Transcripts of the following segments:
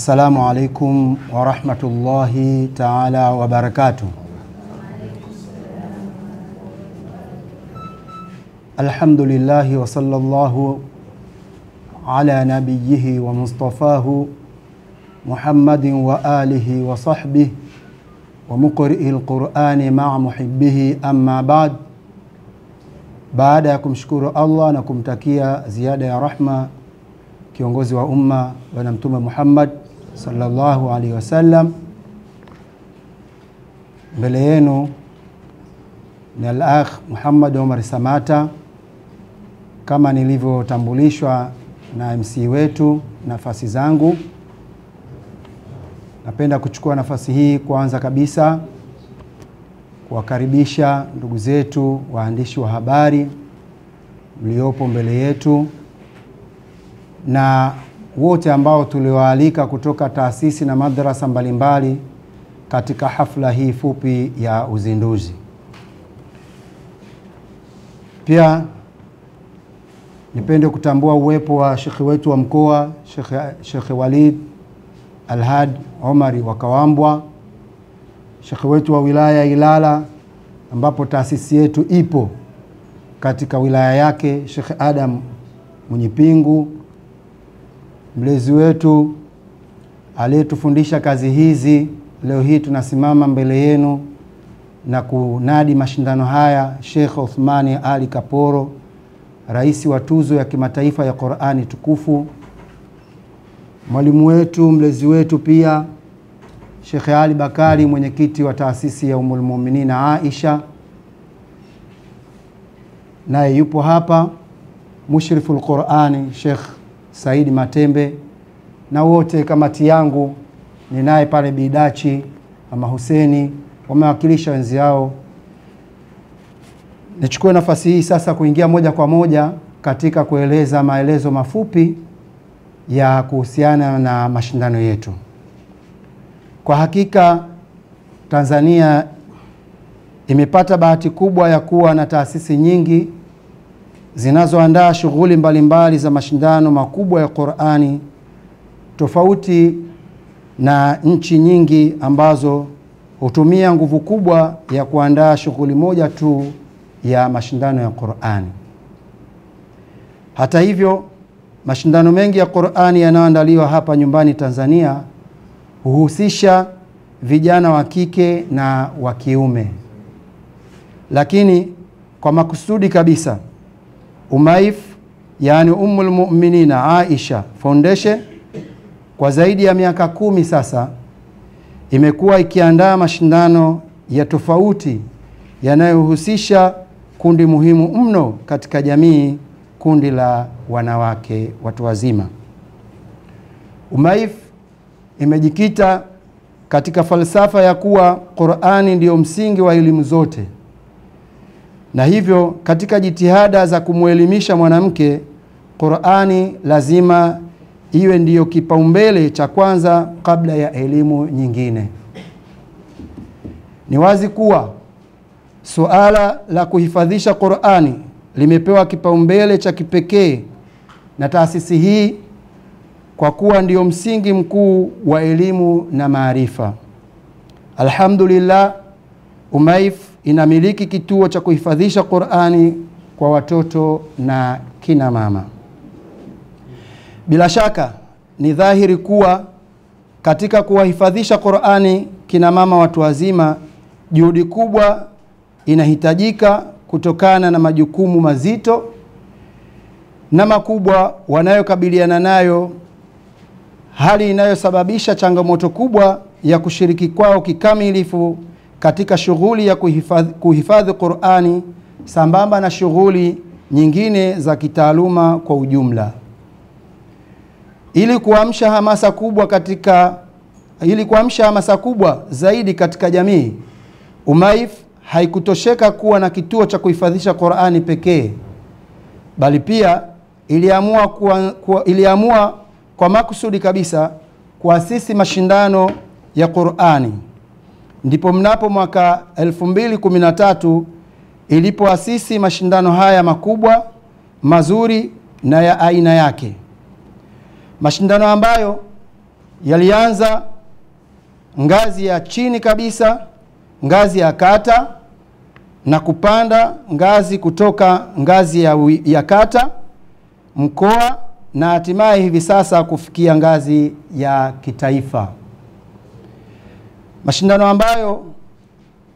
Assalamu alaikum wa rahmatullahi ta'ala wa barakatuh. Alhamdulillahi wa sallallahu ala nabiyyihi wa mustafahu Muhammadin wa alihi wa sahbihi wa muqri'il Qur'ani ma'a muhibbihi, amma ba'd. Baada ya kumshukuru Allah na kumtakia ziada ya rahma kiongozi wa umma bwana Mtume Muhammad sallallahu alaihi wasallam, mbele yenu ni al-akh Muhammad Omar Samata, kama nilivyotambulishwa na MC wetu nafasi zangu. Napenda kuchukua nafasi hii kwanza kabisa kuwakaribisha ndugu zetu waandishi wa habari mliopo mbele yetu na wote ambao tuliwaalika kutoka taasisi na madrasa mbalimbali katika hafla hii fupi ya uzinduzi. Pia nipende kutambua uwepo wa shekhi wetu wa mkoa, Sheikh Walid Alhad Omari wa Kawambwa, shekhi wetu wa wilaya Ilala ambapo taasisi yetu ipo katika wilaya yake, Sheikh Adam Munyipingu, mlezi wetu aliyetufundisha kazi hizi. Leo hii tunasimama mbele yenu na kunadi mashindano haya, Sheikh Uthmani Ali Kaporo, rais wa tuzo ya kimataifa ya Qur'ani tukufu. Mwalimu wetu, mlezi wetu pia Sheikh Ali Bakari, mwenyekiti wa taasisi ya Ummul Mu'minin Aisha, naye yupo hapa. Mushriful Qur'ani Sheikh Said Matembe, na wote kamati yangu ninaye pale Bidachi, Mama Huseni, wamewakilisha wenzi yao. Nichukue nafasi hii sasa kuingia moja kwa moja katika kueleza maelezo mafupi ya kuhusiana na mashindano yetu. Kwa hakika Tanzania imepata bahati kubwa ya kuwa na taasisi nyingi zinazoandaa shughuli mbalimbali za mashindano makubwa ya Qur'ani, tofauti na nchi nyingi ambazo hutumia nguvu kubwa ya kuandaa shughuli moja tu ya mashindano ya Qur'ani. Hata hivyo, mashindano mengi ya Qur'ani yanayoandaliwa hapa nyumbani Tanzania huhusisha vijana wa kike na wa kiume. Lakini kwa makusudi kabisa, UMAIF, yani Ummul Mu'minin Aisha Foundation, kwa zaidi ya miaka 10 sasa imekuwa ikiandaa mashindano ya tofauti yanayohusisha kundi muhimu mno katika jamii, kundi la wanawake watu wazima. UMAIF imejikita katika falsafa ya kuwa Qur'ani ndiyo msingi wa elimu zote, na hivyo katika jitihada za kumuelimisha mwanamke, Qur'ani lazima iwe ndiyo kipaumbele cha kwanza kabla ya elimu nyingine. Ni wazi kuwa suala la kuhifadhisha Qur'ani limepewa kipaumbele cha kipekee na taasisi hii kwa kuwa ndiyo msingi mkuu wa elimu na maarifa. Alhamdulillah, UMAIF inamiliki kituo cha kuhifadhisha Qur'ani kwa watoto na kina mama. Bila shaka ni dhahiri kuwa katika kuwahifadhisha Qur'ani kina mama watu wazima, juhudi kubwa inahitajika kutokana na majukumu mazito na makubwa wanayokabiliana nayo, hali inayosababisha changamoto kubwa ya kushiriki kwao kikamilifu katika shughuli ya kuhifadhi Qur'ani sambamba na shughuli nyingine za kitaaluma kwa ujumla. Ili kuamsha hamasa kubwa zaidi katika jamii, UMAIF haikutosheka kuwa na kituo cha kuhifadhisha Qur'ani pekee, bali pia iliamua kwa makusudi kabisa kuasisi mashindano ya Qur'ani. Ndipo mnapo mwaka 2013 ilipoasisi mashindano haya makubwa, mazuri na ya aina yake. Mashindano ambayo yalianza ngazi ya chini kabisa, ngazi ya kata, na kupanda ngazi kutoka ngazi ya kata, mkoa, na hatimaye hivi sasa kufikia ngazi ya kitaifa. Mashindano ambayo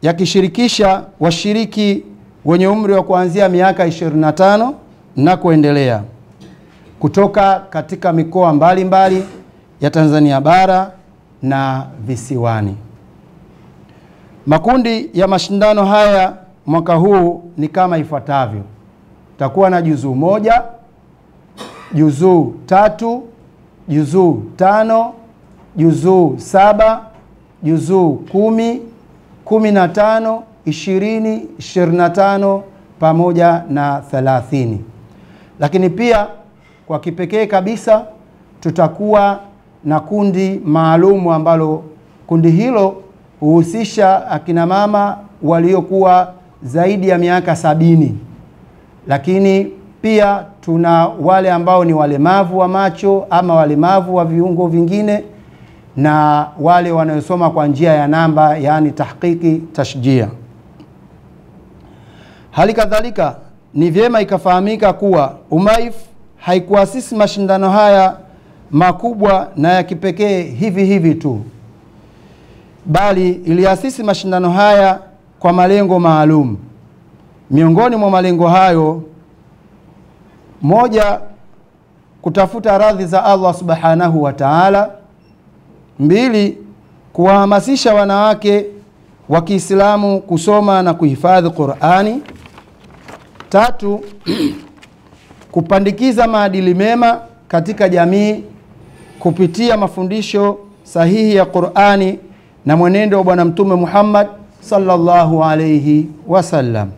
yakishirikisha washiriki wenye umri wa kuanzia miaka 25 na kuendelea kutoka katika mikoa mbalimbali ya Tanzania bara na visiwani. Makundi ya mashindano haya mwaka huu ni kama ifuatavyo. Takuwa na juzuu 1, juzuu 3, juzuu 5, juzuu 7, juzuu 10, 15, 20, 25 pamoja na 30. Lakini pia kwa kipekee kabisa tutakuwa na kundi maalumu ambalo kundi hilo huhusisha akina mama waliokuwa zaidi ya miaka 70. Lakini pia tuna wale ambao ni walemavu wa macho ama walemavu wa viungo vingine, na wale wanaosoma kwa njia ya namba, yani tahqiqi tashjia. Hali kadhalika ni vyema ikafahamika kuwa UMAIF haikuasisi mashindano haya makubwa na ya kipekee hivi hivi tu, bali iliasisi mashindano haya kwa malengo maalum. Miongoni mwa malengo hayo, moja, kutafuta radhi za Allah subhanahu wa ta'ala; 2, kuwahamasisha wanawake wa Kiislamu kusoma na kuhifadhi Qur'ani; 3, kupandikiza maadili mema katika jamii kupitia mafundisho sahihi ya Qur'ani na mwenendo wa Bwana Mtume Muhammad sallallahu alayhi wasallam;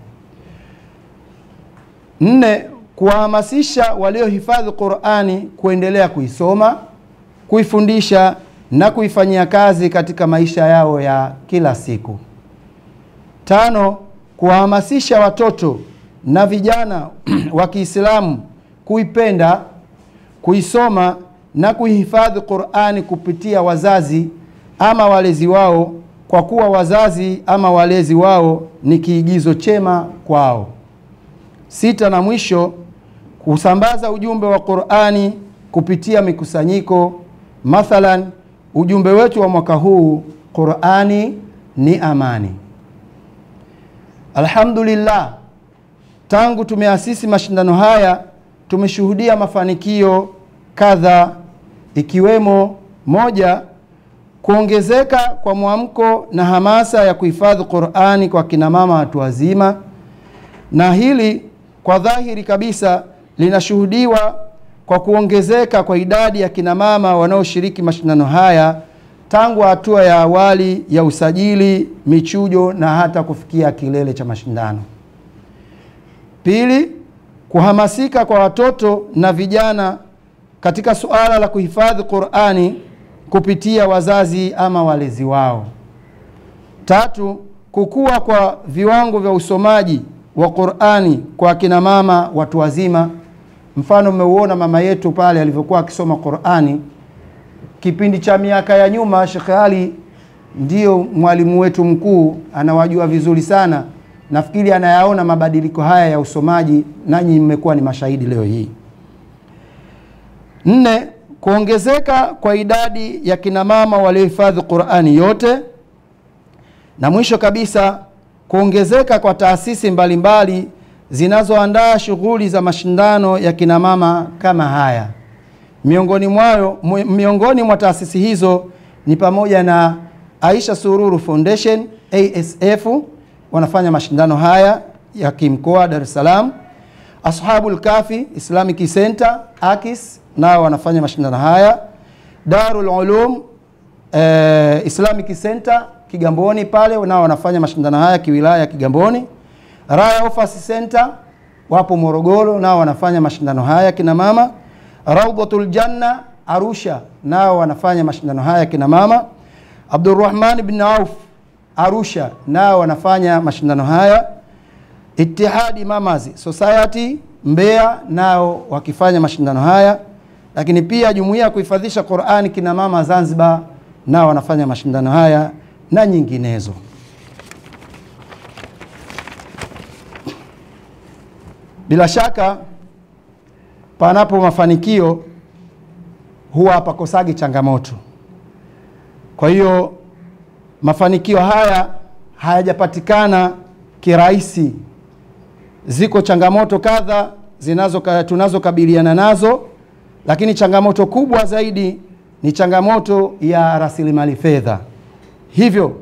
4, kuwahamasisha waliohifadhi Qur'ani kuendelea kuisoma, kuifundisha na kuifanyia kazi katika maisha yao ya kila siku; 5, kuwahamasisha watoto na vijana wa Kiislamu kuipenda, kuisoma na kuhifadhi Qur'ani kupitia wazazi ama walezi wao, kwa kuwa wazazi ama walezi wao ni kiigizo chema kwao; 6, na mwisho, kusambaza ujumbe wa Qur'ani kupitia mikusanyiko. Mathalan, ujumbe wetu wa mwaka huu, Qur'ani ni amani. Alhamdulillah, tangu tumeasisi mashindano haya tumeshuhudia mafanikio kadha, ikiwemo: 1, kuongezeka kwa mwamko na hamasa ya kuhifadhi Qur'ani kwa kina mama watu wazima, na hili kwa dhahiri kabisa linashuhudiwa kwa kuongezeka kwa idadi ya kina mama wanaoshiriki mashindano haya tangu hatua ya awali ya usajili, michujo na hata kufikia kilele cha mashindano. 2, kuhamasika kwa watoto na vijana katika suala la kuhifadhi Qur'ani kupitia wazazi ama walezi wao. 3, kukua kwa viwango vya usomaji wa Qur'ani kwa kina mama watu wazima. Mfano, mmeuona mama yetu pale alivyokuwa akisoma Qur'ani kipindi cha miaka ya nyuma. Sheikh Ali ndio mwalimu wetu mkuu, anawajua vizuri sana. Nafikiri anayaona mabadiliko haya ya usomaji, nanyi mmekuwa ni mashahidi leo hii. 4, kuongezeka kwa idadi ya kina mama waliohifadhi Qur'ani yote, na mwisho kabisa kuongezeka kwa taasisi mbalimbali zinazoandaa shughuli za mashindano ya kina mama kama haya. Miongoni mwa taasisi hizo ni pamoja na Aisha Sururu Foundation, ASF, wanafanya mashindano haya ya kimkoa Dar es Salaam. Ashabul Kafi Islamic Center, AKIS, nao wanafanya mashindano haya. Darul Ulum Islamic Center Kigamboni pale, nao wanafanya mashindano haya kiwilaya Kigamboni. Raya Office Center wapo Morogoro, nao wanafanya mashindano haya kina mama. Rawdatul Janna Arusha, nao wanafanya mashindano haya kina mama. Abdurrahman bin Auf Arusha, nao wanafanya mashindano haya. Ittihadi Mamazi Society Mbeya, nao wakifanya mashindano haya. lakini pia jumuiya ya kuhifadhisha Qur'ani kina mama Zanzibar nao wanafanya mashindano haya na nyinginezo. Bila shaka panapo mafanikio huwa hapakosagi changamoto. Kwa hiyo mafanikio haya hayajapatikana kirahisi. Ziko changamoto kadha tunazokabiliana nazo, lakini changamoto kubwa zaidi ni changamoto ya rasilimali fedha. Hivyo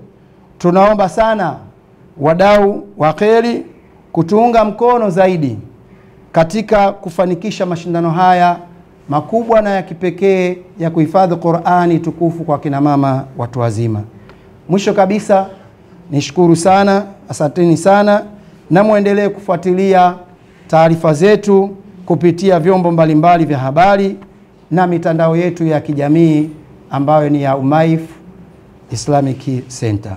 tunaomba sana wadau wa kheri kutuunga mkono zaidi katika kufanikisha mashindano haya makubwa na ya kipekee ya kuhifadhi Qur'ani tukufu kwa kina mama watu wazima. Mwisho kabisa nishukuru sana, asanteni sana, na muendelee kufuatilia taarifa zetu kupitia vyombo mbalimbali vya habari na mitandao yetu ya kijamii ambayo ni ya Umaif Islamic Center.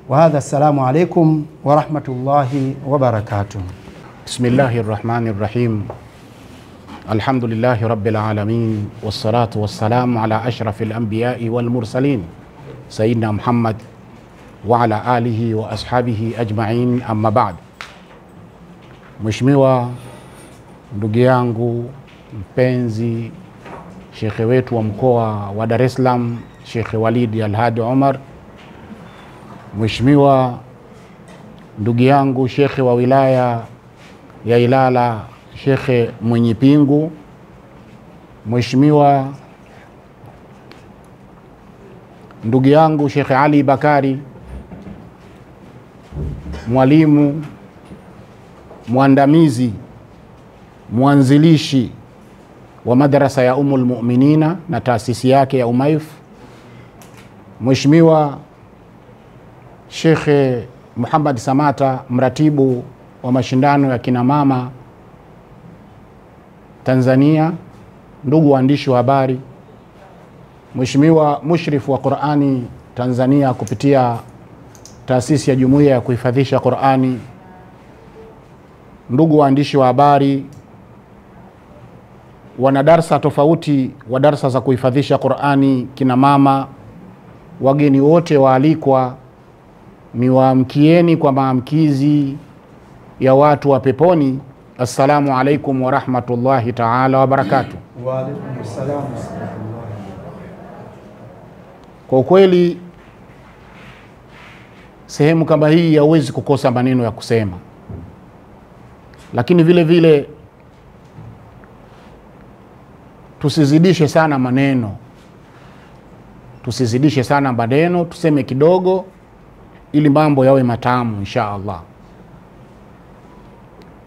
Wa hadha, assalamu alaikum wa rahmatullahi wa barakatuh. Bismillahirrahmanirrahim. Alhamdulillahi rabbil alamin, wassalatu wassalamu ala ashrafil anbiya'i wal mursalin sayyidina Muhammad wa ala alihi wa ashabihi ajma'in, amma ba'd. Mheshimiwa ndugu yangu mpenzi, shekhe wetu wa mkoa wa Dar es Salaam, Sheikh Walid Al-Hadi Omar, Mheshimiwa ndugu yangu shekhe wa wilaya ya Ilala, Shekhe Mwenyipingu, Mheshimiwa ndugu yangu Sheikh Ali Bakari, mwalimu mwandamizi mwanzilishi wa madrasa ya Ummul Mu'minina na taasisi yake ya Umaif, Mheshimiwa Sheikh Muhammad Samata, mratibu wa mashindano ya kina mama Tanzania, ndugu waandishi wa habari, Mheshimiwa Mushrif wa Qur'ani Tanzania kupitia taasisi ya jumuiya ya kuhifadhisha Qur'ani, ndugu waandishi wa habari, wanadarsa tofauti wa darsa za kuhifadhisha Qur'ani, kina mama, wageni wote waalikwa, ni waamkieni kwa maamkizi ya watu wa peponi. Assalamu alaikum wa rahmatullahi ta'ala wa barakatuh. Wa alaikum assalam. Kwa kweli sehemu kama hii hauwezi kukosa maneno ya kusema, lakini vile vile tusizidishe sana maneno, tuseme kidogo ili mambo yawe matamu insha Allah.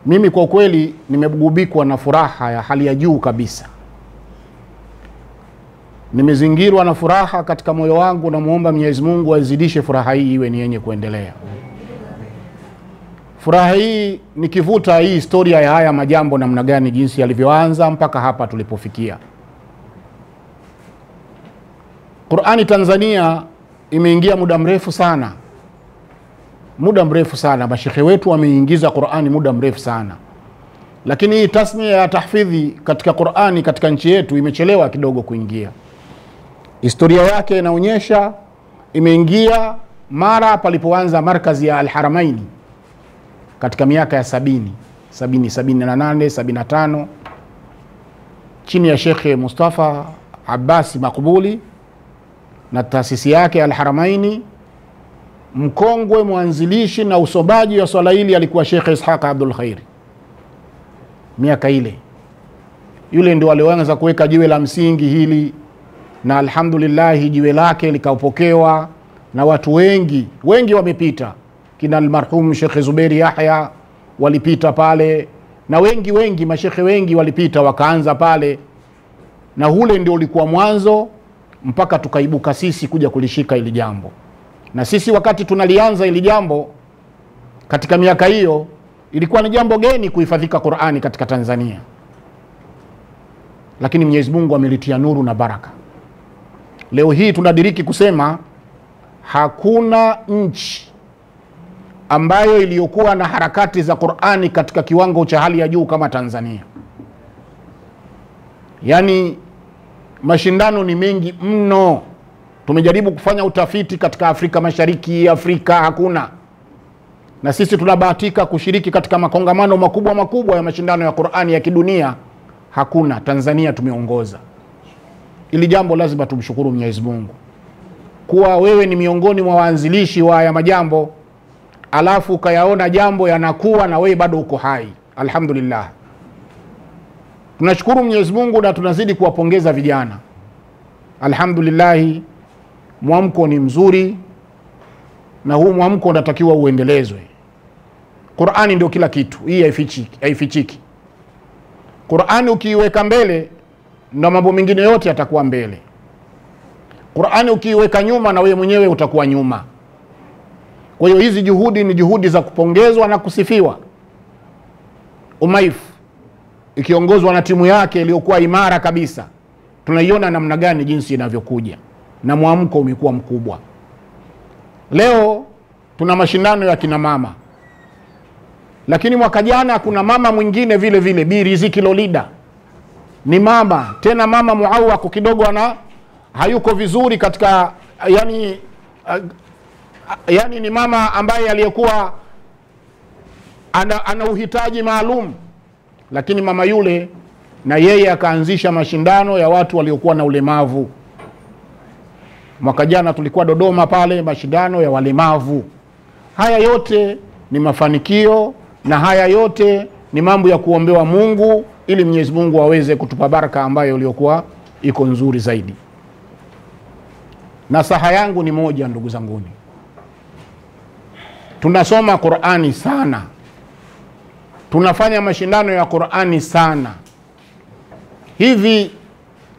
Mimi kwa kweli nimegubikwa na furaha ya hali ya juu kabisa. Nimezingirwa na furaha katika moyo wangu, na muomba Mwenyezi Mungu azidishe furaha hii iwe ni yenye kuendelea. Furaha hii nikivuta hii historia ya haya majambo namna gani, jinsi yalivyoanza mpaka hapa tulipofikia. Qur'ani Tanzania imeingia muda mrefu sana. Mashekhe wetu wameingiza Qur'ani muda mrefu sana. Lakini hii tasnia ya tahfidhi katika Qur'ani katika nchi yetu imechelewa kidogo kuingia. Historia yake inaonyesha imeingia mara palipoanza markazi ya Al-Haramaini katika miaka ya 78, 75 chini ya Sheikh Mustafa Abbas Makbuli na taasisi yake Al-Haramaini. Mkongwe mwanzilishi na usobaji wa swala hili alikuwa Sheikh Ishaq Abdul Khair. Miaka ile yule ndio alianza kuweka jiwe la msingi hili, na alhamdulillah jiwe lake likapokewa na watu wengi wamepita. Kina almarhum Sheikh Zuberi Yahya walipita pale, na wengi mashekhe wengi walipita wakaanza pale, na hule ndio ulikuwa mwanzo mpaka tukaibuka sisi kuja kulishika hili jambo. Na sisi wakati tunalianza hili jambo katika miaka hiyo, ilikuwa ni jambo geni kuhifadhika Qur'ani katika Tanzania, lakini Mwenyezi Mungu amelitia nuru na baraka. Leo hii tunadiriki kusema hakuna nchi ambayo iliyokuwa na harakati za Qur'ani katika kiwango cha hali ya juu kama Tanzania. Yani mashindano ni mengi mno. Tumejaribu kufanya utafiti katika Afrika Mashariki, Afrika hakuna. Na sisi tunabahatika kushiriki katika makongamano makubwa ya mashindano ya Qur'ani ya kidunia, hakuna. Tanzania tumeongoza. Ili jambo lazima tumshukuru Mwenyezi Mungu. Kuwa wewe ni miongoni mwa waanzilishi wa haya majambo, alafu kayaona jambo yanakuwa na wewe bado uko hai. Alhamdulillah. Tunashukuru Mwenyezi Mungu na tunazidi kuwapongeza vijana. Alhamdulillah, mwamko ni mzuri na huu mwamko unatakiwa uendelezwe. Qur'ani ndio kila kitu. Hii haifichiki. Qur'ani ukiiweka mbele na mambo mengine yote yatakuwa mbele. Qur'ani ukiiweka nyuma na wewe mwenyewe utakuwa nyuma. Kwa hiyo hizi juhudi ni juhudi za kupongezwa na kusifiwa. Umaif ikiongozwa na timu yake iliyokuwa imara kabisa, tunaiona namna gani jinsi inavyokuja na mwamko umekuwa mkubwa. Leo tuna mashindano ya kina mama, lakini mwaka jana kuna mama mwingine vile vile, Bi Riziki Lolida. Ni mama, tena mama muawako kidogo, hayuko vizuri katika yani ni mama ambaye aliyekuwa ana uhitaji maalum, lakini mama yule na yeye akaanzisha mashindano ya watu waliokuwa na ulemavu. Mwaka jana tulikuwa Dodoma pale, mashindano ya walemavu. Haya yote ni mafanikio na haya yote ni mambo ya kuombewa Mungu ili Mwenyezi Mungu aweze kutupa baraka ambayo iliyokuwa iko nzuri zaidi. Nasaha yangu ni moja, ndugu zanguni. Tunasoma Qur'ani sana. Tunafanya mashindano ya Qur'ani sana. Hivi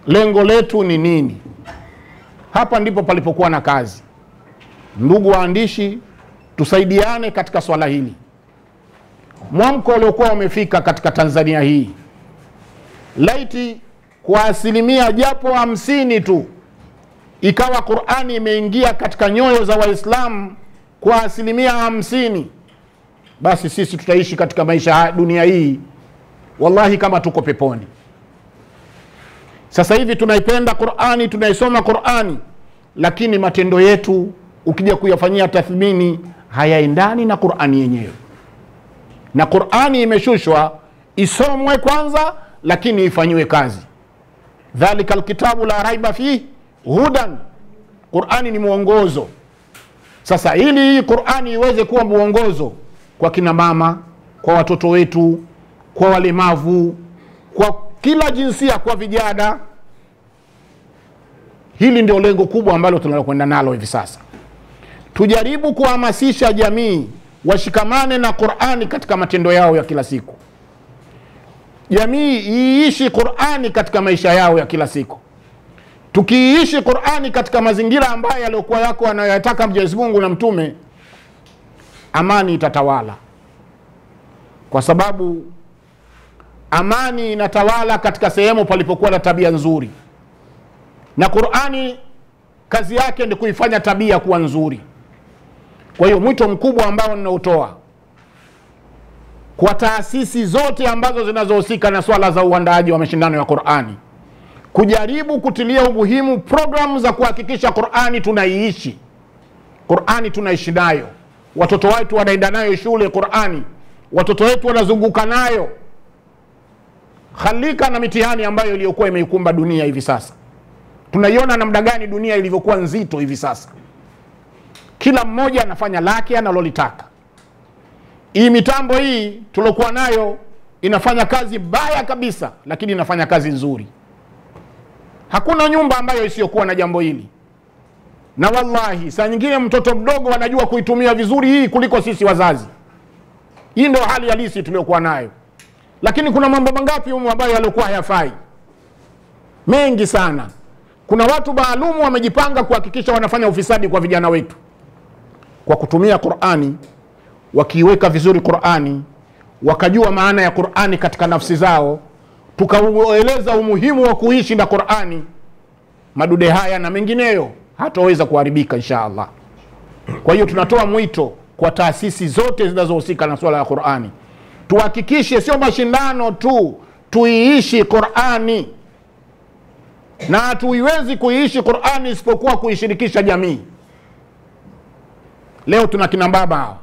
lengo letu ni nini? Hapa ndipo palipokuwa na kazi. Ndugu waandishi, tusaidiane katika swala hili. Mwamko uliokuwa umefika katika Tanzania hii, laiti kwa asilimia japo 50 tu ikawa Qur'ani imeingia katika nyoyo za Waislamu kwa asilimia 50, basi sisi tutaishi katika maisha dunia hii wallahi kama tuko peponi. Sasa hivi tunaipenda Qur'ani, tunaisoma Qur'ani, lakini matendo yetu ukija kuyafanyia tathmini hayaendani na Qur'ani yenyewe. Na Qur'ani imeshushwa isomwe kwanza, lakini ifanywe kazi. Dhalika alkitabu la raiba fihi hudan. Qur'ani ni mwongozo. Sasa ili hii Qur'ani iweze kuwa mwongozo kwa kina mama, kwa watoto wetu, kwa walemavu, kwa kila jinsia, kwa vijana, hili ndio lengo kubwa ambalo tunalokwenda nalo hivi sasa. Tujaribu kuhamasisha jamii washikamane na Qur'ani katika matendo yao ya kila siku. Jamii iishi Qur'ani katika maisha yao ya kila siku. Tukiishi Qur'ani katika mazingira ambayo yaliokuwa yako anayotaka Mwenyezi Mungu na Mtume, amani itatawala. Kwa sababu amani inatawala katika sehemu palipokuwa na tabia nzuri. Na Qur'ani kazi yake ni kuifanya tabia kuwa nzuri. Kwa hiyo mwito mkubwa ambao ninautoa kwa taasisi zote ambazo zinazohusika na swala za uandaaji wa mashindano ya Qur'ani, kujaribu kutilia umuhimu programu za kuhakikisha Qur'ani tunaiishi. Qur'ani tunaishi nayo. Watoto wetu wanaenda nayo shule Qur'ani. Watoto wetu wanazunguka nayo. Khalika na mitihani ambayo iliyokuwa imeikumba dunia hivi sasa. Tunaiona namna gani dunia ilivyokuwa nzito hivi sasa. Kila mmoja anafanya lake analolitaka. Hii mitambo hii tulokuwa nayo inafanya kazi baya kabisa, lakini inafanya kazi nzuri. Hakuna nyumba ambayo isiyokuwa na jambo hili. Na wallahi saa nyingine mtoto mdogo anajua kuitumia vizuri hii kuliko sisi wazazi. Hii ndio hali halisi tuliyokuwa nayo. Lakini kuna mambo mangapi humu ambayo yalikuwa hayafai? Mengi sana. Kuna watu maalumu wamejipanga kuhakikisha wanafanya ufisadi kwa vijana wetu. Kwa kutumia Qur'ani, wakiweka vizuri Qur'ani, wakajua maana ya Qur'ani katika nafsi zao, tukaeleza umuhimu wa kuishi na Qur'ani, madude haya na mengineyo hataweza kuharibika insha Allah. Kwa hiyo tunatoa mwito kwa taasisi zote zinazohusika na swala ya Qur'ani, tuhakikishe sio mashindano tu, tuiishi Qur'ani. na hatuiwezi kuiishi Qur'ani isipokuwa kuishirikisha jamii. Leo tuna kina baba,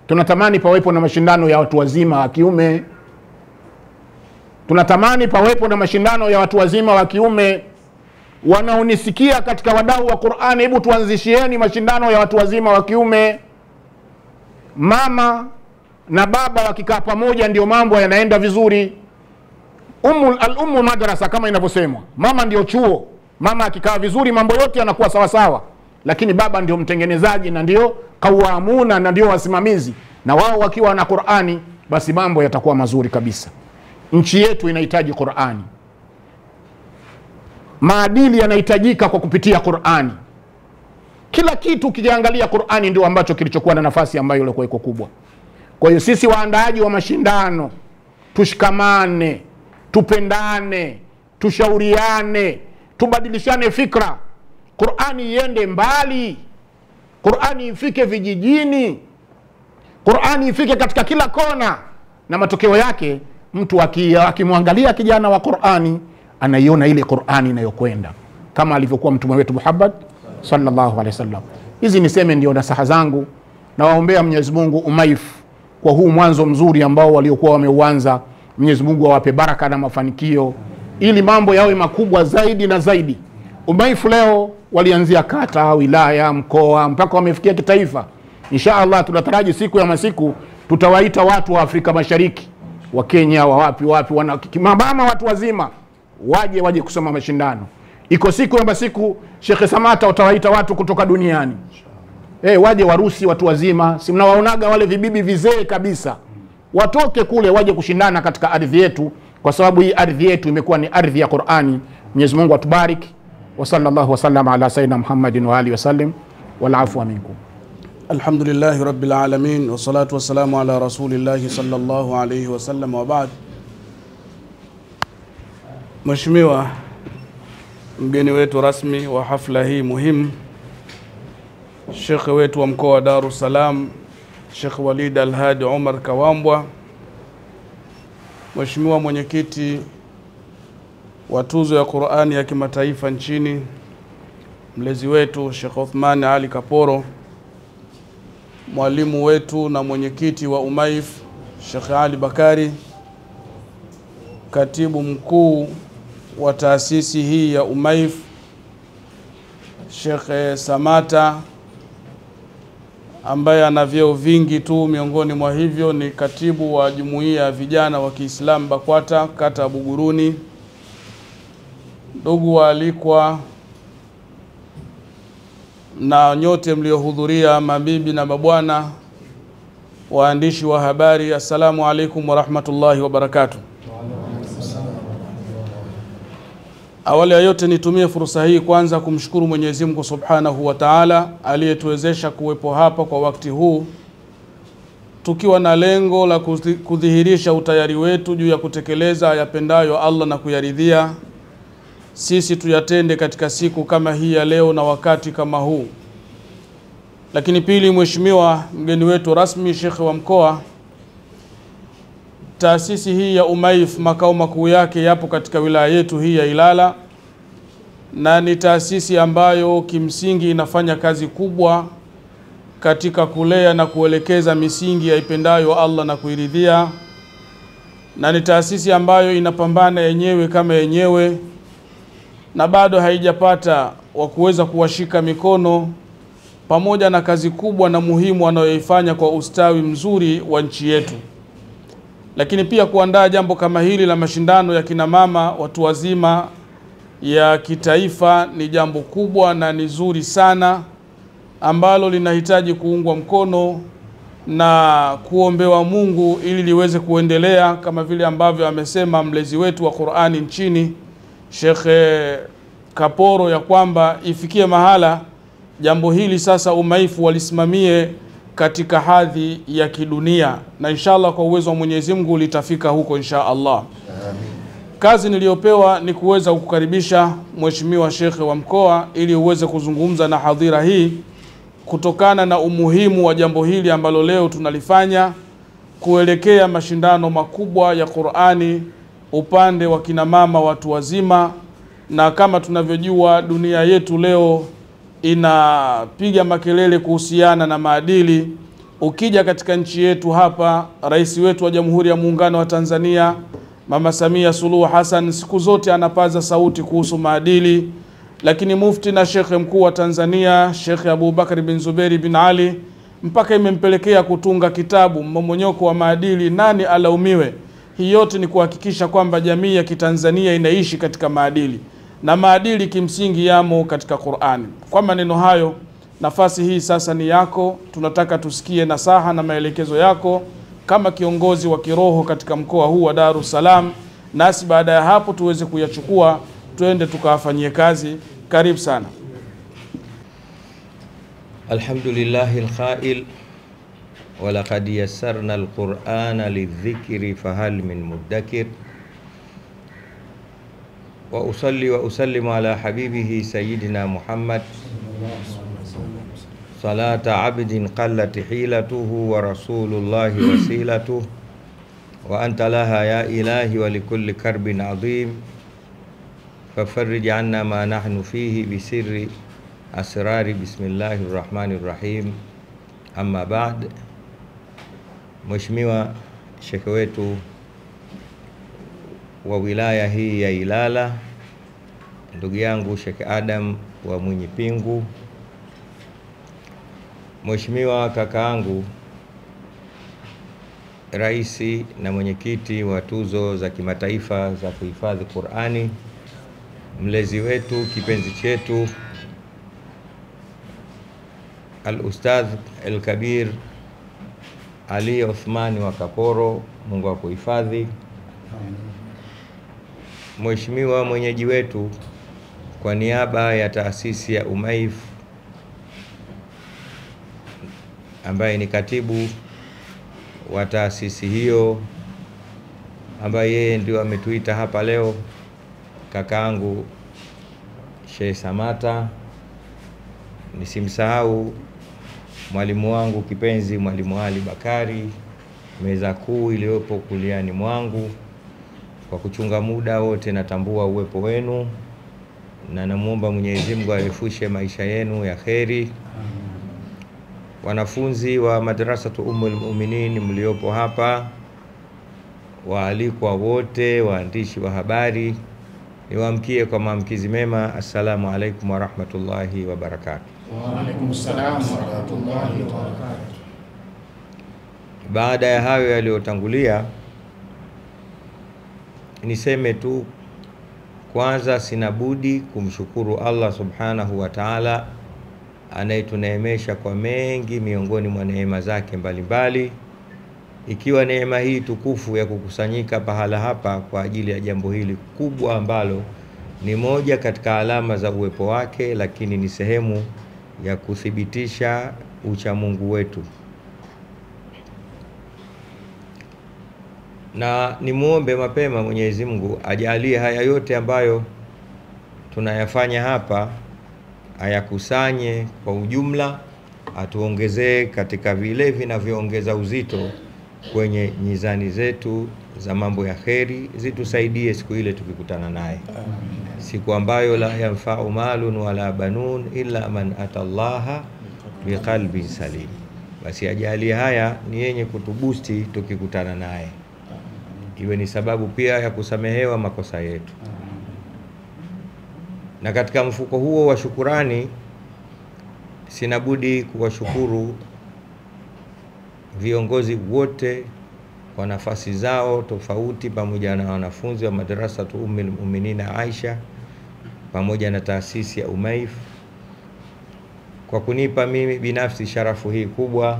tunatamani pawepo na mashindano ya watu wazima wa kiume. Tunatamani pawepo na mashindano ya watu wazima wa kiume. Wanaonisikia katika wadau wa Qur'ani, hebu tuanzishieni mashindano ya watu wazima wa kiume. Mama na baba wakikaa pamoja ndio mambo yanaenda vizuri. Al-ummu madrasa kama inavyosemwa. Mama ndio chuo. Mama akikaa vizuri mambo yote yanakuwa sawa sawa. Lakini baba ndio mtengenezaji na ndio kawamuna na ndio wasimamizi. Na wao wakiwa na Qur'ani basi mambo yatakuwa mazuri kabisa. Nchi yetu inahitaji Qur'ani. Maadili yanahitajika kwa kupitia Qur'ani. Kila kitu kikiangalia Qur'ani ndio ambacho kilichokuwa na nafasi ambayo ilikuwa iko kubwa. Kwa hiyo sisi waandaaji wa mashindano tushikamane, tupendane, tushauriane, tubadilishane fikra. Qur'ani iende mbali. Qur'ani ifike vijijini. Qur'ani ifike katika kila kona, na matokeo yake mtu akimwangalia kijana wa Qur'ani anaiona ile Qur'ani inayokwenda kama alivyokuwa mtume wetu Muhammad sallallahu alaihi wasallam. Hizi niseme ndio nasaha zangu, na waombea Mwenyezi Mungu Umaif kwa huu mwanzo mzuri ambao waliokuwa wameuanza. Mwenyezi Mungu awape baraka na mafanikio ili mambo yawe makubwa zaidi na zaidi. Umaif leo walianzia kata, wilaya, mkoa mpaka wamefikia kitaifa. Inshallah tunataraji siku ya masiku tutawaita watu wa Afrika Mashariki, wa Kenya, wa wapi mama watu wazima waje kusoma mashindano. Iko siku ya masiku Sheikh Samata utawaita watu kutoka duniani. Waje Warusi watu wazima, si mnawaonaga wale vibibi vizee kabisa. Watoke kule waje kushindana katika ardhi yetu, kwa sababu hii ardhi yetu imekuwa ni ardhi ya Qur'ani. Mwenyezi Mungu atubariki. Wa sallallahu wa sallama ala sayyidina Muhammadin wa alihi wa sallam. Wal afwa minkum. Alhamdulillahi rabbil alamin, wa salatu wa salamu ala rasulillahi sallallahu alayhi wa sallam, wa ba'd. Mheshimiwa mgeni wetu rasmi wa hafla hii muhimu, Sheikh wetu wa mkoa wa Dar es Salaam, Sheikh Walid Al-Hadi Omar Kawambwa, Mheshimiwa mwenyekiti wa tuzo ya Qur'ani ya kimataifa nchini, mlezi wetu Sheikh Uthman Ali Kaporo, mwalimu wetu na mwenyekiti wa Umaif Sheikh Ali Bakari, katibu mkuu wa taasisi hii ya Umaif Sheikh Samata, ambaye ana vyeo vingi tu, miongoni mwa hivyo ni katibu wa jumuiya ya vijana wa Kiislamu BAKWATA kata Buguruni, ndugu waalikwa na nyote mliohudhuria, mabibi na mabwana, waandishi wa habari, assalamu alaikum wa rahmatullahi wa barakatuh. Awali ya yote nitumie fursa hii kwanza kumshukuru Mwenyezi Mungu Subhanahu wa Ta'ala aliyetuwezesha kuwepo hapa kwa wakati huu, tukiwa na lengo la kudhihirisha utayari wetu juu ya kutekeleza yapendayo Allah na kuyaridhia. Sisi tuyatende katika siku kama hii ya leo na wakati kama huu. Lakini pili, mheshimiwa mgeni wetu rasmi, Sheikh wa mkoa, taasisi hii ya Umaif makao makuu yake yapo katika wilaya yetu hii ya Ilala, na ni taasisi ambayo kimsingi inafanya kazi kubwa katika kulea na kuelekeza misingi ya ipendayo Allah na kuiridhia, na ni taasisi ambayo inapambana yenyewe kama yenyewe na bado haijapata wa kuweza kuwashika mikono, pamoja na kazi kubwa na muhimu wanayoifanya kwa ustawi mzuri wa nchi yetu. Lakini pia kuandaa jambo kama hili la mashindano ya kina mama watu wazima ya kitaifa ni jambo kubwa na ni zuri sana, ambalo linahitaji kuungwa mkono na kuombewa Mungu ili liweze kuendelea, kama vile ambavyo amesema mlezi wetu wa Qur'ani nchini Sheikh Kaporo, ya kwamba ifikie mahala jambo hili sasa Umaifu walisimamie katika hadhi ya kidunia, na inshallah kwa uwezo wa Mwenyezi Mungu litafika huko inshallah. Kazi niliyopewa ni kuweza kukaribisha mheshimiwa Sheikh wa mkoa ili uweze kuzungumza na hadhira hii kutokana na umuhimu wa jambo hili ambalo leo tunalifanya kuelekea mashindano makubwa ya Qur'ani upande wa kina mama watu wazima, na kama tunavyojua dunia yetu leo inapiga makelele kuhusiana na maadili. Ukija katika nchi yetu hapa, rais wetu wa Jamhuri ya Muungano wa Tanzania Mama Samia Suluhu Hassan siku zote anapaza sauti kuhusu maadili, lakini mufti na shekhe mkuu wa Tanzania Sheikh Abubakar bin Zuberi bin Ali mpaka imempelekea kutunga kitabu Mmomonyoko wa Maadili, nani alaumiwe. Hii yote ni kuhakikisha kwamba jamii ya Kitanzania inaishi katika maadili, na maadili kimsingi yamo katika Qur'ani. Kwa maneno hayo, nafasi hii sasa ni yako. Tunataka tusikie nasaha na maelekezo yako kama kiongozi wa kiroho katika mkoa huu wa Dar es Salaam, nasi baada ya hapo tuweze kuyachukua tuende tukawafanyie kazi. Karibu sana. Alhamdulillahil khail wa laqad yassarna alqur'ana lidhikri fahal min muddakir wa usalli wa usallimu ala habibihi sayyidina Muhammad salata abdin qallat hilatuhu wa rasulullahi wasilatuhu wa anta laha ya ilahi wa likulli karbin adhim fafarrij anna ma nahnu fihi bisirri asrari bismillahir rahmanir rahim. Amma ba'd. Mheshimiwa Sheikh wetu wa wilaya hii ya Ilala, ndugu yangu Sheikh Adam wa Mwinyi Pingu, Mheshimiwa kakaangu Raisi na mwenyekiti wa tuzo za kimataifa za kuhifadhi Qur'ani, mlezi wetu, kipenzi chetu, Al-Ustadh Al-Kabir Ali Othmani wa Kaporo, Mungu akuhifadhi. Mheshimiwa mwenyeji wetu, kwa niaba ya taasisi ya Umaif ambaye ni katibu wa taasisi hiyo, ambaye yeye ndio ametuita hapa leo, kakaangu Sheikh Samata, nisimsahau mwalimu wangu kipenzi Mwalimu Ali Bakari, meza kuu iliyopo kuliani mwangu. Kwa kuchunga muda wote natambua uwepo wenu, na namuomba Mwenyezi Mungu arefushe maisha yenu ya kheri. Wanafunzi wa Madrasatu Ummul Mu'minin mliopo hapa, waalikwa wote, waandishi wa habari, niwaamkie kwa maamkizi mema. Assalamu alaikum wa rahmatullahi wa barakatuh. Wa alaikum salam wa rahmatullahi wa barakatuh. Baada ya hayo yaliyotangulia, niseme tu kwanza, sina budi kumshukuru Allah subhanahu wa ta'ala anayetuneemesha kwa mengi miongoni mwa neema zake mbalimbali, ikiwa neema hii tukufu ya kukusanyika pahala hapa kwa ajili ya jambo hili kubwa ambalo ni moja katika alama za uwepo wake, lakini ni sehemu ya kuthibitisha uchamungu wetu. Na nimuombe mapema Mwenyezi Mungu ajalie haya yote ambayo tunayafanya hapa ayakusanye kwa ujumla, atuongezee katika vile vinavyoongeza uzito kwenye mizani zetu za mambo ya kheri, zitusaidie siku ile tukikutana naye, siku ambayo la yanfa'u malun wala banun illa man atallaha biqalbin salim. Basi ajalie haya ni yenye kutubusti tukikutana naye, iwe ni sababu pia ya kusamehewa makosa yetu. Na katika mfuko huo wa shukurani, sina budi kuwashukuru viongozi wote kwa nafasi zao tofauti, pamoja na wanafunzi wa Madrasatu Ummul Mu'minin Aisha, pamoja na taasisi ya Umaif, kwa kunipa mimi binafsi sharafu hii kubwa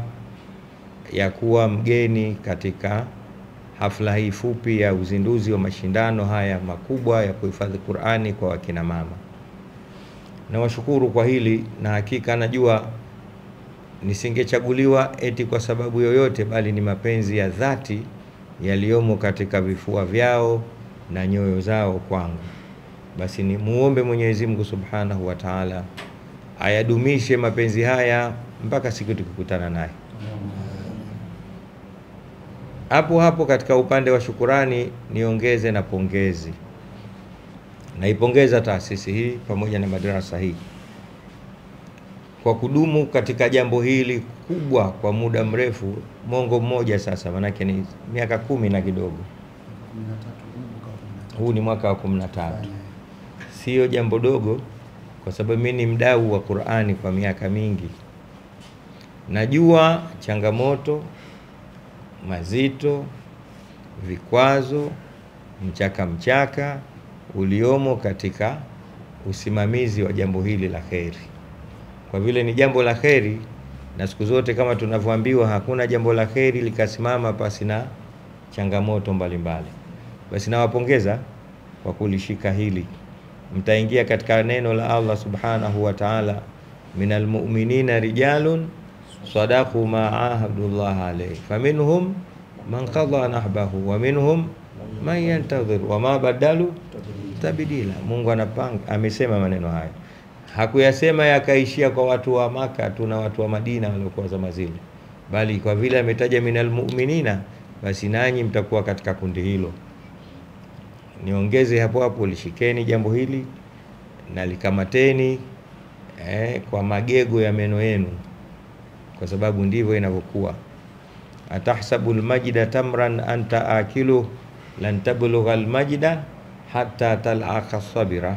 ya kuwa mgeni katika hafla hii fupi ya uzinduzi wa mashindano haya makubwa ya kuhifadhi Qur'ani kwa wakina mama. Nawashukuru kwa hili, na hakika najua nisingechaguliwa eti kwa sababu yoyote, bali ni mapenzi ya dhati yaliyomo katika vifua vyao na nyoyo zao kwangu. Basi ni muombe Mwenyezi Mungu Subhanahu wa Ta'ala ayadumishe mapenzi haya mpaka siku tukikutana naye. Hapo hapo katika upande wa shukurani niongeze na pongezi. Naipongeza taasisi hii pamoja na madrasa hii kwa kudumu katika jambo hili kubwa kwa muda mrefu, mwongo mmoja sasa, manake ni miaka 10 na kidogo. Huu ni mwaka wa 13. Sio jambo dogo, kwa sababu mimi ni mdau wa Qur'ani kwa miaka mingi. Najua changamoto, mazito, vikwazo, mchaka uliomo katika usimamizi wa jambo hili la kheri. Kwa vile ni jambo la kheri, na siku zote kama tunavyoambiwa hakuna jambo la kheri likasimama pasi na changamoto mbalimbali. Basi nawapongeza kwa kulishika hili. Mtaingia katika neno la Allah subhanahu wa ta'ala, minal mu'minina rijalun sadaqu ma ahadullah alayhi faminhum man qada nahbahu wa minhum man yantadhir wa ma badalu tabdila. Mungu anapanga, amesema maneno haya. Hakuyasema yakaishia kwa watu wa Maka tu na watu wa Madina waliokuwa zama zile, bali kwa vile ametaja minal mu'minina, basi nanyi mtakuwa katika kundi hilo. Niongeze hapo lishikeni jambo hili na likamateni kwa magego ya meno yenu, kwa sababu ndivyo inavyokuwa. Atahsabul majda tamran anta akilu lan tablugha al majda hatta tal'aqa sabira.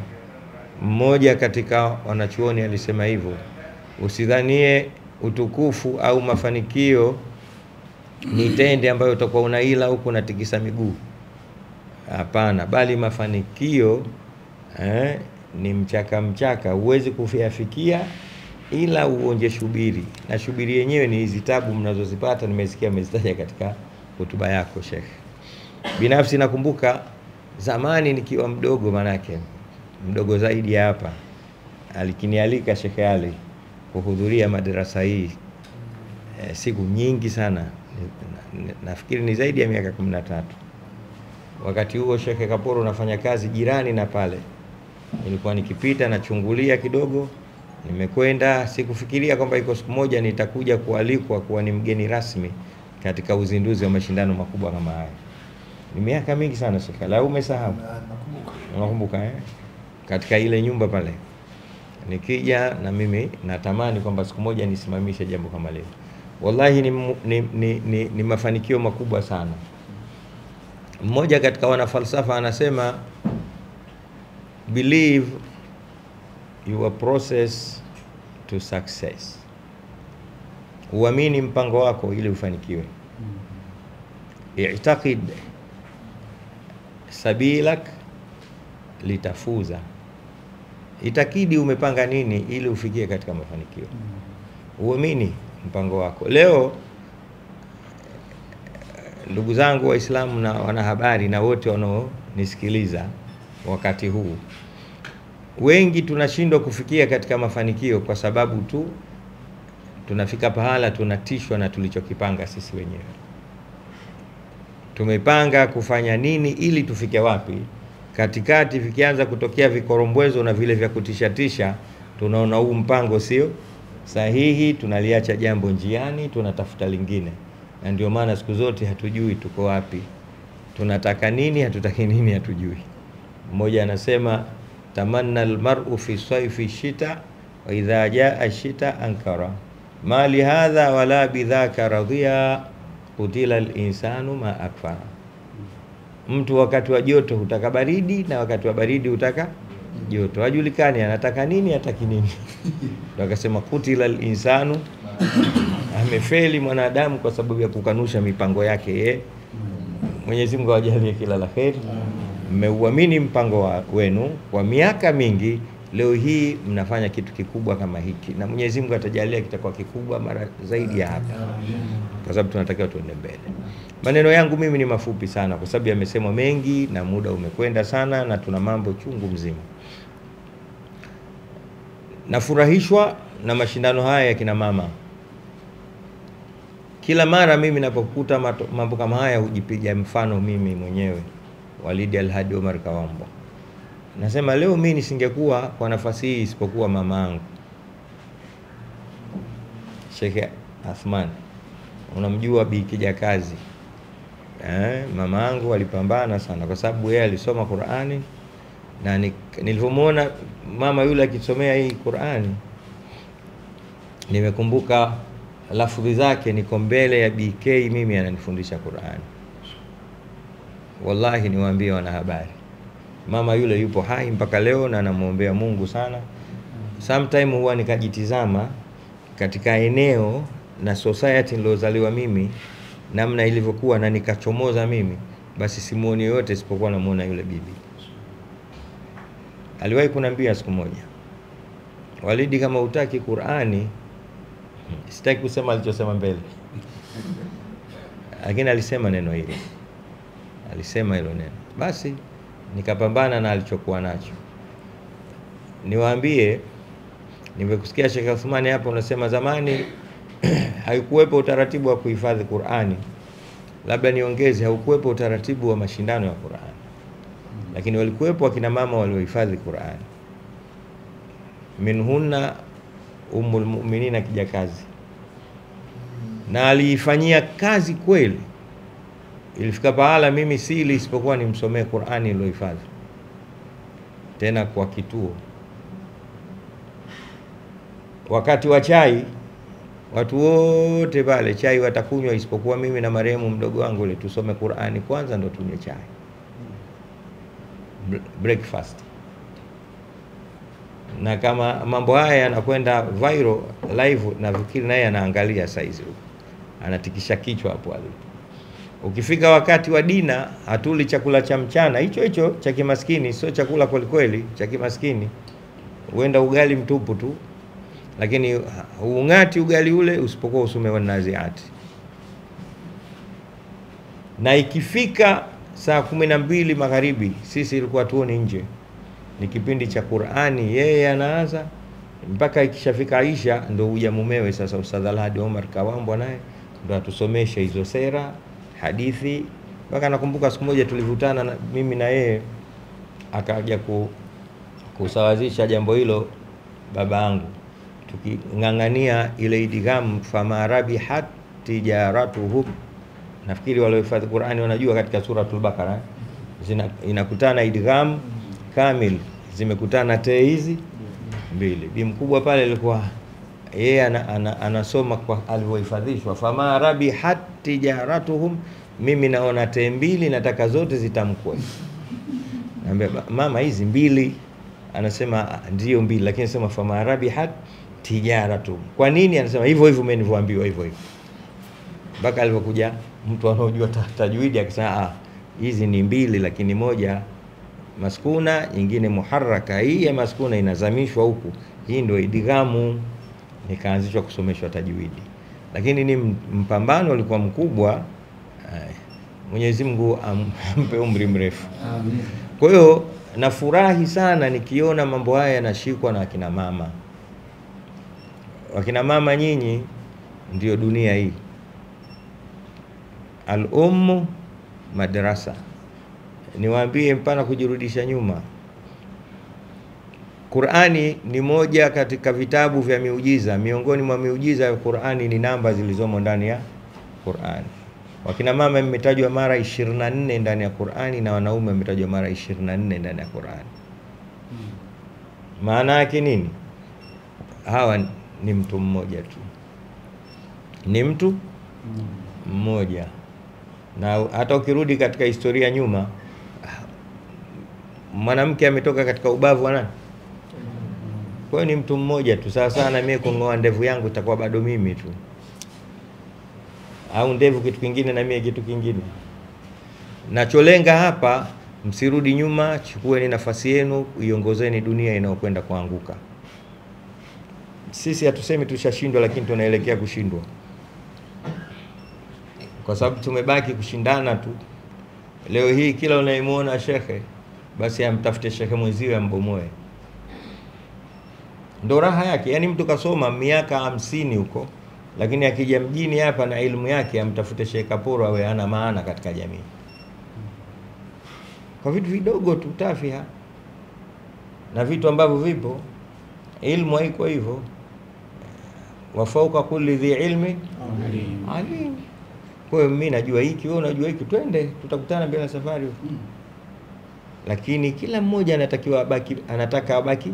Mmoja katika wanachuoni alisema hivyo, usidhanie utukufu au mafanikio ni tende ambayo utakuwa unaila huko unatikisa miguu. Hapana, bali mafanikio ni mchaka. Huwezi kufikia ila uonje shubiri, na shubiri yenyewe ni hizi tabu mnazozipata. Nimesikia umezitaja katika hotuba yako Sheikh. Binafsi nakumbuka zamani nikiwa mdogo, manake mdogo zaidi hapa, alikinialika Sheikh Ali kuhudhuria madrasa hii siku nyingi sana, nafikiri ni zaidi ya miaka 13. Wakati huo Sheikh Kaporo nafanya kazi jirani na pale. Nilikuwa nikipita na chungulia kidogo, nimekwenda, sikufikiria kwamba iko siku moja nitakuja kualikwa kuwa ni mgeni rasmi katika uzinduzi wa mashindano makubwa kama haya. Ni miaka mingi sana Sheikh. La, umesahau? Nakumbuka katika ile nyumba pale. Nikija na mimi natamani kwamba siku moja nisimamishe jambo kama lile. Wallahi ni mafanikio makubwa sana. Mmoja katika wana falsafa anasema, believe your process to success. Uamini mpango wako ili ufanikiwe. I'taqid sabilak litafuza. Itakidi umepanga nini ili ufikie katika mafanikio. Uamini mpango wako. Leo ndugu zangu Waislamu na wanahabari na wote wanaonisikiliza wakati huu, wengi tunashindwa kufikia katika mafanikio kwa sababu tu tunafika pahala tunatishwa na tulichokipanga sisi wenyewe. Tumepanga kufanya nini ili tufike wapi, katikati vikianza kutokea vikorombwezo na vile vya kutishatisha, tunaona huu mpango sio sahihi, tunaliacha jambo njiani, tunatafuta lingine. Na ndio maana siku zote hatujui tuko wapi, tunataka nini, hatutaki nini, hatujui. Mmoja anasema, tamanna almar'u fi sayfi shita wa idha jaa ashita ankara ma li hadha wala bidhaka radhiya qutila al-insanu ma akfara. Mtu wakati wa joto hutaka baridi na wakati wa baridi hutaka joto. Hajulikani anataka nini, hataki nini. Ndio akasema qutila al-insanu, amefeli mwanadamu kwa sababu ya kukanusha mipango yake. Mwenyezi Mungu awajalie kila la kheri. Mmeuamini mpango wenu kwa miaka mingi, leo hii mnafanya kitu kikubwa kama hiki, na Mwenyezi Mungu atajalia kitakuwa kikubwa mara zaidi ya hapa, kwa sababu tunatakiwa tuende mbele. Maneno yangu mimi ni mafupi sana kwa sababu yamesemwa mengi na muda umekwenda sana na tuna mambo chungu mzima. Nafurahishwa na mashindano haya ya kina mama. Kila mara mimi napokuta mambo kama haya hujipiga mfano mimi mwenyewe, Walidi Alhadi Omar Kawambwa. Nasema leo mimi nisingekuwa kwa nafasi hii isipokuwa mamangu Sheikh Athman. Unamjua Bi Kijakazi. Mamangu alipambana sana kwa sababu yeye alisoma Qur'ani na nilivyomuona mama yule akisomea hii Qur'ani, nimekumbuka lafudhi zake, niko mbele ya BK mimi ananifundisha Qur'ani. Wallahi niwaambie wanahabari, mama yule yupo hai mpaka leo na namuombea Mungu sana. Sometime huwa nikajitizama katika eneo na society nilozaliwa mimi namna ilivyokuwa, na nikachomoza mimi, basi simuoni yote isipokuwa namuona yule bibi. Aliwahi kuniambia siku moja, Walidi, kama utaki Qur'ani, sitaki kusema alichosema mbele, lakini alisema neno hili, alisema hilo neno, basi nikapambana na alichokuwa nacho. Niwaambie, nimekusikia Sheikh Uthmani hapo unasema zamani haikuwepo utaratibu wa kuhifadhi Qur'ani. Labda niongeze, haukuwepo utaratibu wa mashindano ya Qur'ani, lakini walikuwepo akina mama waliohifadhi Qur'ani. Minhunna Ummul Mu'minina Kijakazi, na aliifanyia kazi kweli. Ilifika pahala mimi sili isipokuwa nimsomee Qur'ani iliyohifadhi, tena kwa kituo. Wakati wa chai, watu wote pale chai watakunywa isipokuwa mimi na marehemu mdogo wangu ile, tusome Qur'ani kwanza ndo tunywe chai. Breakfast. Na kama mambo haya yanakwenda viral live, na fikiri naye anaangalia saizi huko, anatikisha kichwa hapo alipo. Ukifika wakati wa dina, hatuli chakula cha mchana hicho hicho cha kimaskini, sio chakula kweli kweli cha kimaskini, huenda ugali mtupu tu, lakini ungati ugali ule usipokuwa usumewa naziati. Na ikifika saa 12 magharibi, sisi ilikuwa tuoni nje, ni kipindi cha Qur'ani, yeye anaanza mpaka ikishafika Aisha ndo huja mumewe sasa Ustadh Alhadi Omar Kawambwa, naye ndo atusomeshe hizo sera, hadithi. Mpaka nakumbuka siku moja tulivutana mimi na yeye, akaja kusawazisha jambo hilo baba yangu, tukingangania ile idgham, fama rabihat tijaratuhum. Nafikiri waliohifadhi Qur'ani wanajua katika suratul Baqara inakutana idgham kamil, zimekutana te hizi mbili. Bi mkubwa pale alikuwa yeye anasoma kwa alivyohifadhishwa, fama rabihat tijaratuhum, mimi naona te mbili, nataka zote zitamkwe. Naambia mama, hizi mbili. Anasema ndio mbili, lakini sema fama rabihat tijaratuhum. Kwa nini? Anasema hivyo hivyo mmenivyoambiwa hivyo hivyo. Mpaka alipokuja mtu anaojua tajwidi akisema hizi ni mbili, lakini moja maskuna, nyingine muharraka. Hii ya maskuna inazamishwa huku, hii ndio idghamu. Nikaanzishwa kusomeshwa tajwidi, lakini ni mpambano ulikuwa mkubwa. Mwenyezi Mungu ampe umri mrefu. Amen. Kwa hiyo nafurahi sana nikiona mambo haya yanashikwa na akina mama. Wakina mama nyinyi ndio dunia hii. Al-ummu madrasa. Niwaambie mpana kujirudisha nyuma, Qur'ani ni moja katika vitabu vya miujiza. Miongoni mwa miujiza ya Qur'ani ni namba zilizomo ndani ya Qur'ani. Wakina mama mmetajwa mara 24 ndani ya Qur'ani, na wanaume mmetajwa mara 24 ndani ya Qur'ani. Maana yake nini? Hawa ni mtu mmoja tu, ni mtu mmoja. Na hata ukirudi katika historia nyuma, mwanamke ametoka katika ubavu wa nani? Kwa hiyo ni mtu mmoja tu. Sawa sana mimi kungoa ndevu yangu itakuwa bado mimi tu, au ndevu kitu kingine na mimi kitu kingine. Nacholenga hapa, msirudi nyuma, chukueni nafasi yenu, iongozeni dunia inayokwenda kuanguka. Sisi hatusemi tushashindwa, lakini tunaelekea kushindwa, kwa sababu tumebaki kushindana tu. Leo hii kila unayemuona shekhe, basi amtafute shekhe mwenziwe ambomoe, ndo raha yake. Yani mtu kasoma miaka 50 huko, lakini akija mjini hapa na elimu yake amtafute Sheikh Kaporo, awe hana maana katika jamii, kwa vitu vidogo tu tafia na vitu ambavyo vipo. Ilmu haiko hivyo, wa fauka kulli dhi ilmi alim. Kwa hiyo mimi najua hiki, wewe unajua hiki, twende tutakutana mbele ya safari. lakini kila mmoja anataka abaki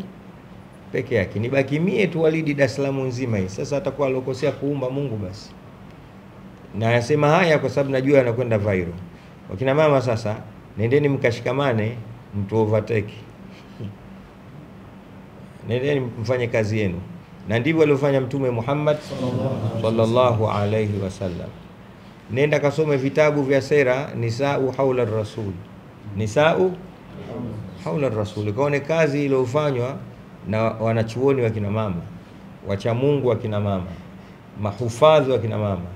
peke yake. Nibaki mie tu Walidi Dar es Salaam nzima hii. Sasa atakuwa alokosea kuumba Mungu basi. Na yasema haya kwa sababu najua anakwenda viral. Wakina mama sasa, nendeni mkashikamane, mtu overtake. Nendeni mfanye kazi yenu. Na ndivyo alivyofanya Mtume Muhammad sallallahu alayhi wasallam. Nenda kasome vitabu vya sera, Nisau haula rasul. Nisau haula rasul. Kaone kazi iliyofanywa na wanachuoni wa kina mama, wacha Mungu wa kina mama, mahufadhi wa kina mama,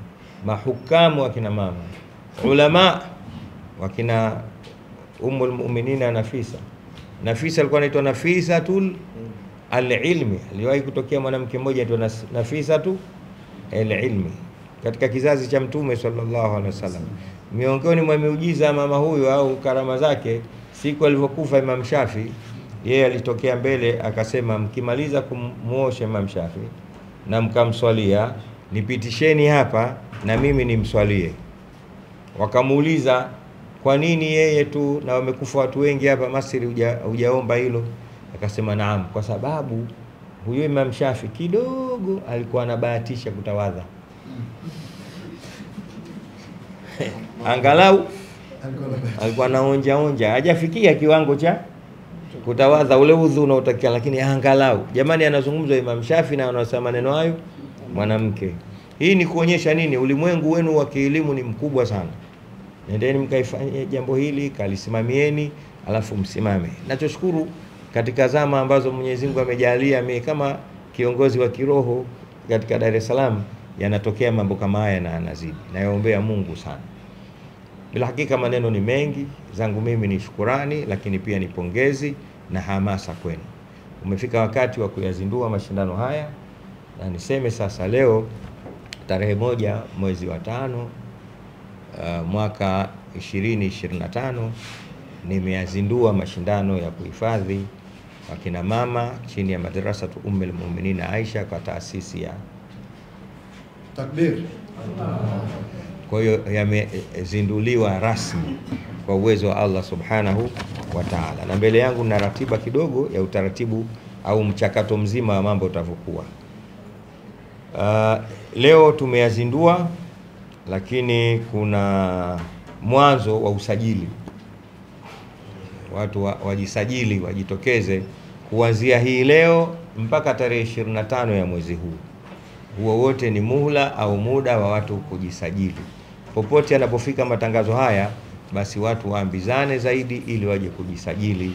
mahukamu wa kina mama, ulama wa kina Ummul Mu'minina Nafisa alikuwa anaitwa Nafisatul al-ilmi. Aliwahi kutokea mwanamke mmoja anaitwa Nafisatu al-ilmi katika kizazi cha Mtume sallallahu alaihi wasallam. Miongoni mwa miujiza mama huyu au karama zake, siku alivyokufa Imam Shafi, yeye alitokea mbele akasema, mkimaliza kumuosha Imam Shafi na mkamswalia, nipitisheni hapa na mimi nimswalie. Wakamuuliza, kwa nini yeye tu na wamekufa watu wengi hapa Masri hujaomba hilo? Akasema naam, kwa sababu huyo Imam Shafi kidogo alikuwa anabahatisha kutawadha. Angalau alikuwa anaonja, hajafikia kiwango cha kutawadha ule udhu unaotakiwa, lakini angalau. Jamani, anazungumzwa Imam Shafi na anasema maneno hayo mwanamke. Hii ni kuonyesha nini? Ulimwengu wenu wa kielimu ni mkubwa sana. Nendeni mkaifanyie jambo hili, kalisimamieni, alafu msimame. Nachoshukuru katika zama ambazo Mwenyezi Mungu amejalia mimi kama kiongozi wa kiroho katika Dar es Salaam, yanatokea mambo kama haya na yanazidi. Nayaombea Mungu sana. Bila hakika maneno ni mengi, zangu mimi ni shukurani, lakini pia ni pongezi na hamasa kwenu. Umefika wakati wa kuyazindua mashindano haya, na niseme sasa leo tarehe 1 mwezi wa 5 mwaka 2025 nimeyazindua mashindano ya kuhifadhi wakina mama chini ya Madrasatu Ummul Mu'minina Aisha kwa taasisi ya Takbir. Kwa hiyo yamezinduliwa rasmi kwa uwezo wa Allah subhanahu wa ta'ala. Na mbele yangu na ratiba kidogo ya utaratibu au mchakato mzima wa mambo utavyokuwa. Leo tumeyazindua, lakini kuna mwanzo wa usajili. Watu wajisajili, wajitokeze kuanzia hii leo mpaka tarehe 25 ya mwezi huu. Huo wote ni muhula au muda wa watu kujisajili. Popote anapofika matangazo haya, basi watu waambizane zaidi ili waje kujisajili.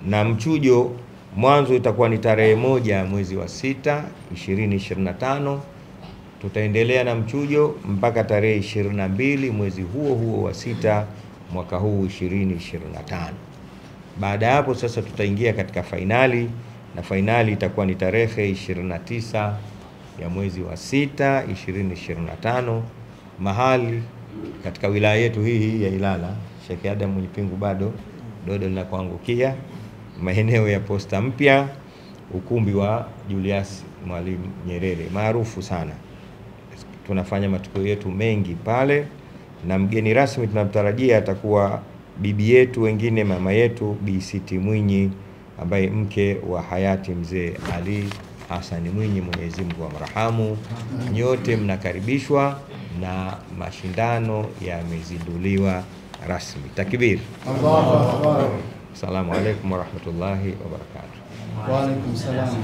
Na mchujo mwanzo itakuwa ni tarehe 1 mwezi wa 6 2025. Tutaendelea na mchujo mpaka tarehe 22 mwezi huo huo wa 6 mwaka huu 2025. Baada ya hapo sasa tutaingia katika fainali, na fainali itakuwa ni tarehe 29 ya mwezi wa 6 2025, mahali katika wilaya yetu hii ya Ilala. Sheikh Adam Mwenyepingu bado dodo linakuangukia, maeneo ya Posta Mpya, ukumbi wa Julius Mwalimu Nyerere maarufu sana. Tunafanya matukio yetu mengi pale, na mgeni rasmi tunamtarajia atakuwa bibi yetu wengine, mama yetu Bi Siti Mwinyi, ambaye mke wa hayati mzee Ali Hassan Mwinyi, Mwenyezi Mungu amrahamu. Nyote mnakaribishwa na mashindano yamezinduliwa rasmi. Takbir. Allahu Akbar. Assalamu alaykum wa rahmatullahi wa barakatuh. Wa alaykum salam.